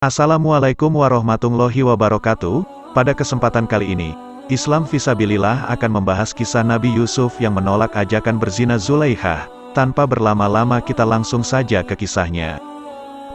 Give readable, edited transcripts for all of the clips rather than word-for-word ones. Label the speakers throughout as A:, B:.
A: Assalamualaikum warahmatullahi wabarakatuh. Pada kesempatan kali ini, Islam Fisabilillah akan membahas kisah Nabi Yusuf yang menolak ajakan berzina Zulaikha. Tanpa berlama-lama kita langsung saja ke kisahnya.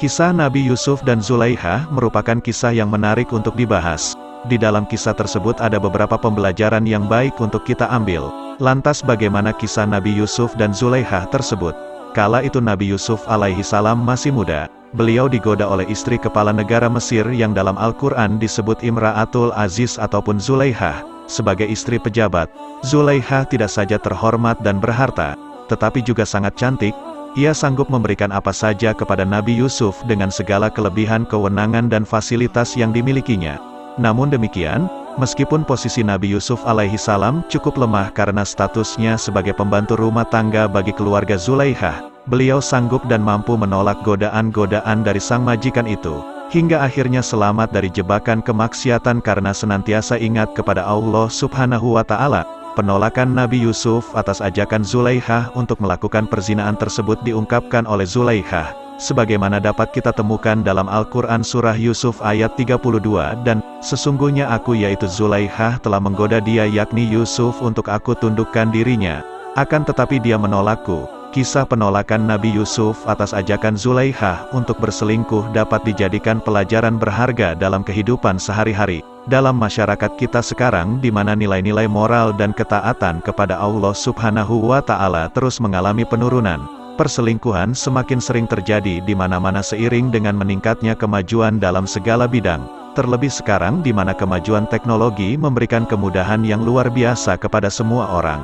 A: Kisah Nabi Yusuf dan Zulaikha merupakan kisah yang menarik untuk dibahas. Di dalam kisah tersebut ada beberapa pembelajaran yang baik untuk kita ambil. Lantas bagaimana kisah Nabi Yusuf dan Zulaikha tersebut? Kala itu Nabi Yusuf alaihi salam masih muda. Beliau digoda oleh istri kepala negara Mesir yang dalam Al-Quran disebut Imra'atul Aziz ataupun Zulaikha. Sebagai istri pejabat, Zulaikha tidak saja terhormat dan berharta, tetapi juga sangat cantik. Ia sanggup memberikan apa saja kepada Nabi Yusuf dengan segala kelebihan, kewenangan dan fasilitas yang dimilikinya. Namun demikian, meskipun posisi Nabi Yusuf alaihi salam cukup lemah karena statusnya sebagai pembantu rumah tangga bagi keluarga Zulaikha, beliau sanggup dan mampu menolak godaan-godaan dari sang majikan itu, hingga akhirnya selamat dari jebakan kemaksiatan karena senantiasa ingat kepada Allah Subhanahu wa Ta'ala. Penolakan Nabi Yusuf atas ajakan Zulaikha untuk melakukan perzinahan tersebut diungkapkan oleh Zulaikha, sebagaimana dapat kita temukan dalam Al-Quran Surah Yusuf ayat 32, dan sesungguhnya aku yaitu Zulaikha telah menggoda dia yakni Yusuf untuk aku tundukkan dirinya, akan tetapi dia menolakku. Kisah penolakan Nabi Yusuf atas ajakan Zulaikha untuk berselingkuh dapat dijadikan pelajaran berharga dalam kehidupan sehari-hari, dalam masyarakat kita sekarang di mana nilai-nilai moral dan ketaatan kepada Allah Subhanahu wa Ta'ala terus mengalami penurunan. Perselingkuhan semakin sering terjadi di mana-mana seiring dengan meningkatnya kemajuan dalam segala bidang, terlebih sekarang di mana kemajuan teknologi memberikan kemudahan yang luar biasa kepada semua orang.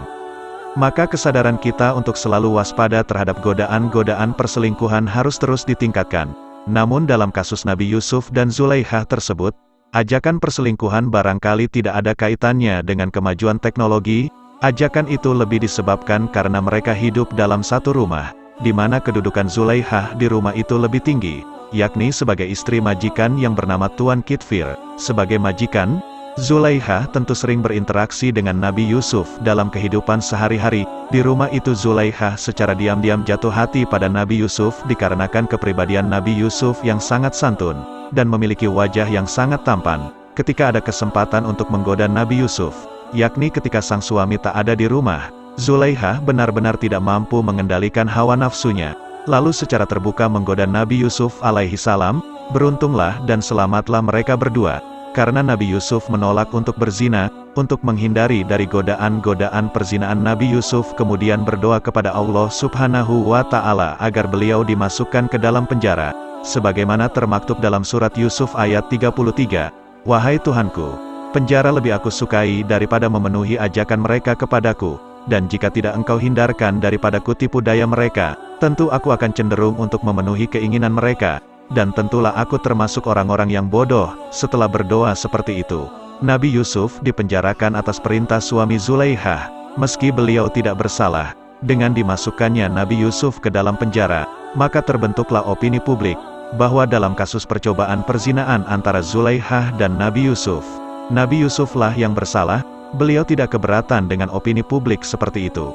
A: Maka kesadaran kita untuk selalu waspada terhadap godaan-godaan perselingkuhan harus terus ditingkatkan. Namun dalam kasus Nabi Yusuf dan Zulaikha tersebut, ajakan perselingkuhan barangkali tidak ada kaitannya dengan kemajuan teknologi. Ajakan itu lebih disebabkan karena mereka hidup dalam satu rumah, di mana kedudukan Zulaikha di rumah itu lebih tinggi, yakni sebagai istri majikan yang bernama Tuan Kitfir. Sebagai majikan, Zulaikha tentu sering berinteraksi dengan Nabi Yusuf dalam kehidupan sehari-hari. Di rumah itu Zulaikha secara diam-diam jatuh hati pada Nabi Yusuf dikarenakan kepribadian Nabi Yusuf yang sangat santun, dan memiliki wajah yang sangat tampan. Ketika ada kesempatan untuk menggoda Nabi Yusuf, yakni ketika sang suami tak ada di rumah, Zulaikha benar-benar tidak mampu mengendalikan hawa nafsunya, lalu secara terbuka menggoda Nabi Yusuf alaihi salam. Beruntunglah dan selamatlah mereka berdua, karena Nabi Yusuf menolak untuk berzina. Untuk menghindari dari godaan-godaan perzinahan, Nabi Yusuf kemudian berdoa kepada Allah Subhanahu wa Ta'ala agar beliau dimasukkan ke dalam penjara, sebagaimana termaktub dalam surat Yusuf ayat 33, "Wahai Tuhanku, penjara lebih aku sukai daripada memenuhi ajakan mereka kepadaku, dan jika tidak Engkau hindarkan daripadaku tipu daya mereka, tentu aku akan cenderung untuk memenuhi keinginan mereka, dan tentulah aku termasuk orang-orang yang bodoh." Setelah berdoa seperti itu, Nabi Yusuf dipenjarakan atas perintah suami Zulaikha, meski beliau tidak bersalah. Dengan dimasukkannya Nabi Yusuf ke dalam penjara, maka terbentuklah opini publik, bahwa dalam kasus percobaan perzinahan antara Zulaikha dan Nabi Yusuf, Nabi Yusuflah yang bersalah. Beliau tidak keberatan dengan opini publik seperti itu.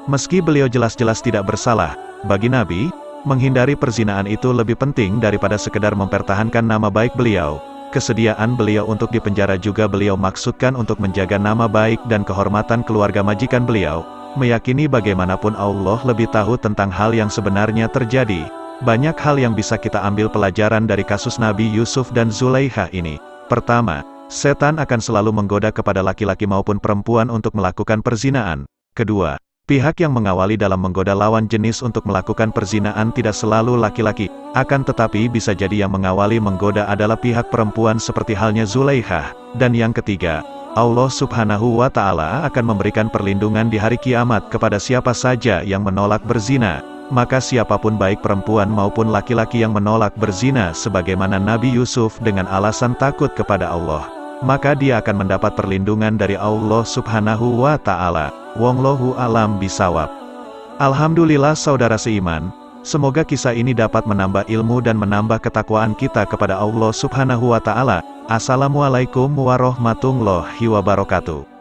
A: Meski beliau jelas-jelas tidak bersalah, bagi Nabi, menghindari perzinahan itu lebih penting daripada sekedar mempertahankan nama baik beliau. Kesediaan beliau untuk dipenjara juga beliau maksudkan untuk menjaga nama baik dan kehormatan keluarga majikan beliau, meyakini bagaimanapun Allah lebih tahu tentang hal yang sebenarnya terjadi. Banyak hal yang bisa kita ambil pelajaran dari kasus Nabi Yusuf dan Zulaikha ini. Pertama, setan akan selalu menggoda kepada laki-laki maupun perempuan untuk melakukan perzinahan. Kedua, pihak yang mengawali dalam menggoda lawan jenis untuk melakukan perzinahan tidak selalu laki-laki, akan tetapi bisa jadi yang mengawali menggoda adalah pihak perempuan seperti halnya Zulaikha. Dan yang ketiga, Allah Subhanahu wa Ta'ala akan memberikan perlindungan di hari kiamat kepada siapa saja yang menolak berzina. Maka siapapun baik perempuan maupun laki-laki yang menolak berzina sebagaimana Nabi Yusuf dengan alasan takut kepada Allah, maka dia akan mendapat perlindungan dari Allah Subhanahu wa Ta'ala. Wallahu a'lam bishawab. Alhamdulillah saudara seiman, semoga kisah ini dapat menambah ilmu dan menambah ketakwaan kita kepada Allah Subhanahu wa Ta'ala. Assalamualaikum warahmatullahi wabarakatuh.